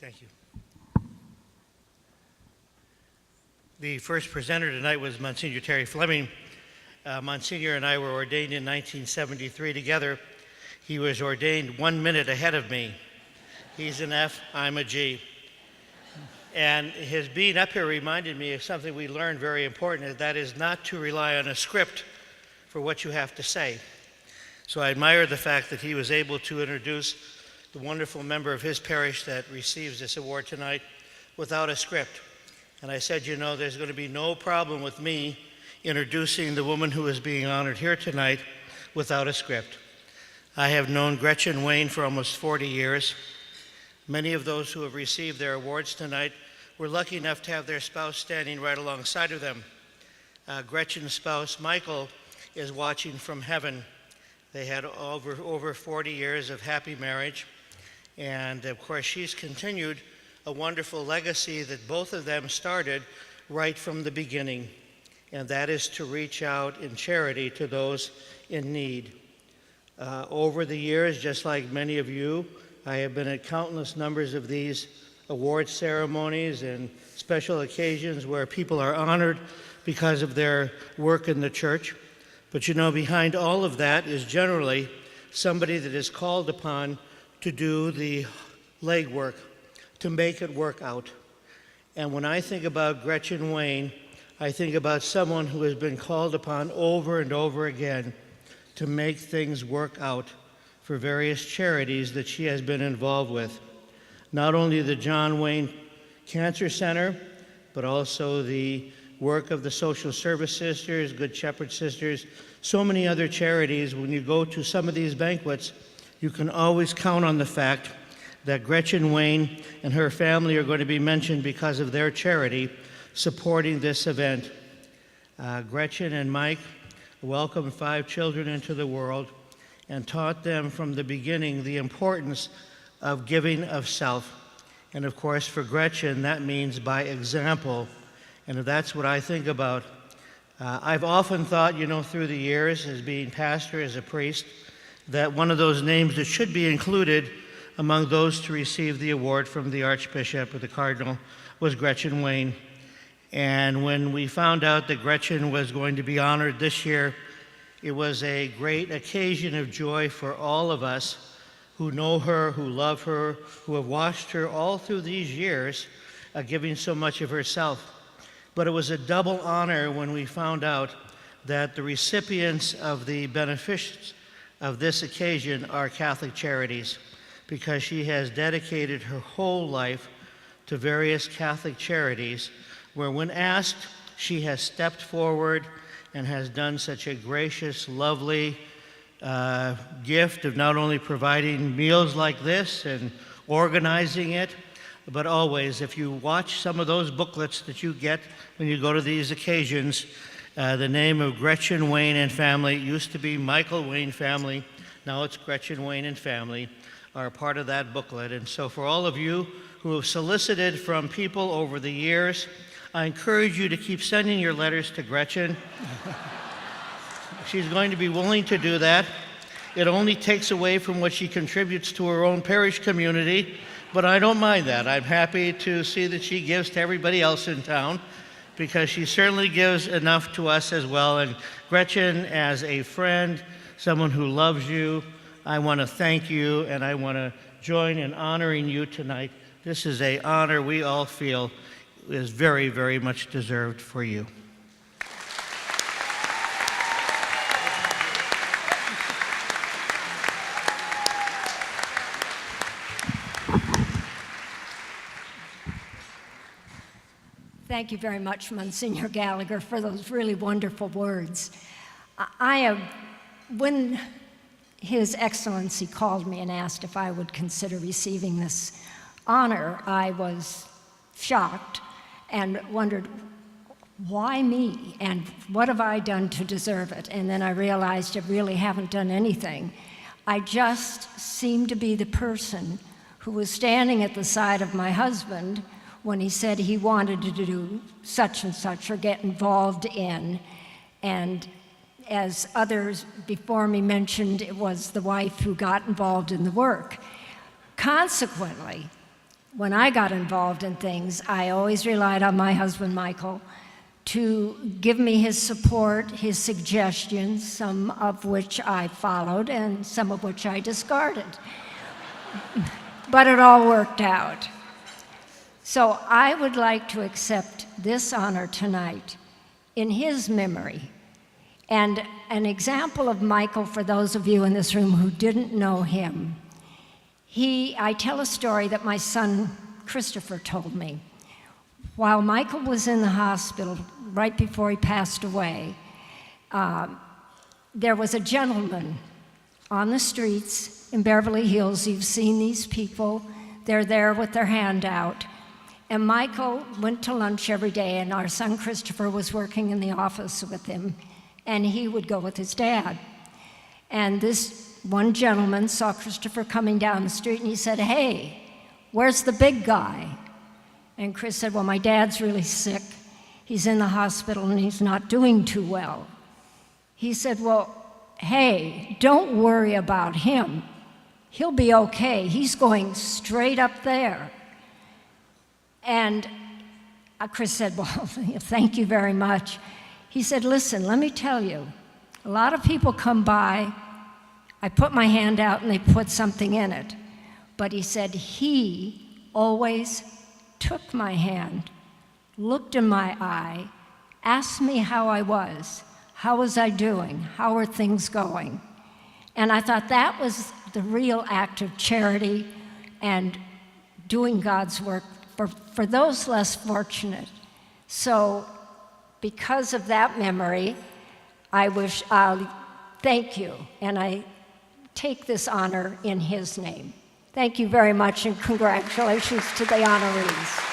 Thank you. The first presenter tonight was Monsignor Terry Fleming. Monsignor and I were ordained in 1973 together. He was ordained 1 minute ahead of me. He's an F, I'm a G. And his being up here reminded me of something we learned very important, and that is not to rely on a script for what you have to say. So I admire the fact that he was able to introduce the wonderful member of his parish that receives this award tonight without a script. And I said, you know, there's going to be no problem with me introducing the woman who is being honored here tonight without a script. I have known Gretchen Wayne for almost 40 years. Many of those who have received their awards tonight were lucky enough to have their spouse standing right alongside of them. Gretchen's spouse, Michael, is watching from heaven. They had over 40 years of happy marriage. And of course, she's continued a wonderful legacy that both of them started right from the beginning. And that is to reach out in charity to those in need. Over the years, just like many of you, I have been at countless numbers of these award ceremonies and special occasions where people are honored because of their work in the church. But you know, behind all of that is generally somebody that is called upon to do the legwork, to make it work out. And when I think about Gretchen Wayne, I think about someone who has been called upon over and over again to make things work out for various charities that she has been involved with. Not only the John Wayne Cancer Center, but also the work of the Social Service Sisters, Good Shepherd Sisters, so many other charities. When you go to some of these banquets, you can always count on the fact that Gretchen Wayne and her family are going to be mentioned because of their charity supporting this event. Gretchen and Mike welcomed 5 children into the world and taught them from the beginning the importance of giving of self. And of course, for Gretchen, that means by example. And that's what I think about. I've often thought, you know, through the years, as being pastor, as a priest, that one of those names that should be included among those to receive the award from the Archbishop or the Cardinal was Gretchen Wayne. And when we found out that Gretchen was going to be honored this year, it was a great occasion of joy for all of us who know her, who love her, who have watched her all through these years, giving so much of herself. But it was a double honor when we found out that the recipients of the beneficiaries of this occasion are Catholic Charities, because she has dedicated her whole life to various Catholic charities, where when asked, she has stepped forward and has done such a gracious, lovely gift of not only providing meals like this and organizing it, but always, if you watch some of those booklets that you get when you go to these occasions, the name of Gretchen Wayne and family, it used to be Michael Wayne family, now it's Gretchen Wayne and family, are part of that booklet. And so for all of you who have solicited from people over the years, I encourage you to keep sending your letters to Gretchen. She's going to be willing to do that. It only takes away from what she contributes to her own parish community, but I don't mind that. I'm happy to see that she gives to everybody else in town, because she certainly gives enough to us as well. And Gretchen, as a friend, someone who loves you, I want to thank you, and I want to join in honoring you tonight. This is an honor we all feel is very, very much deserved for you. Thank you very much, Monsignor Gallagher, for those really wonderful words. When His Excellency called me and asked if I would consider receiving this honor, I was shocked and wondered, why me? And what have I done to deserve it? And then I realized I really haven't done anything. I just seemed to be the person who was standing at the side of my husband when he said he wanted to do such and such or get involved in. And as others before me mentioned, it was the wife who got involved in the work. Consequently, when I got involved in things, I always relied on my husband, Michael, to give me his support, his suggestions, some of which I followed and some of which I discarded. But it all worked out. So I would like to accept this honor tonight in his memory. And an example of Michael, for those of you in this room who didn't know him, I tell a story that my son Christopher told me. While Michael was in the hospital, right before he passed away, there was a gentleman on the streets in Beverly Hills. You've seen these people. They're there with their hand out. And Michael went to lunch every day, and our son Christopher was working in the office with him, and he would go with his dad. And this one gentleman saw Christopher coming down the street, and he said, "Hey, where's the big guy?" And Chris said, "Well, my dad's really sick. He's in the hospital, and he's not doing too well." He said, "Well, hey, don't worry about him. He'll be okay. He's going straight up there." And Chris said, "Well, thank you very much." He said, "Listen, let me tell you, a lot of people come by, I put my hand out and they put something in it." But he said he always took my hand, looked in my eye, asked me how I was, how was I doing, how are things going. And I thought that was the real act of charity and doing God's work for those less fortunate. So because of that memory, I'll thank you, and I take this honor in his name. Thank you very much, and congratulations to the honorees.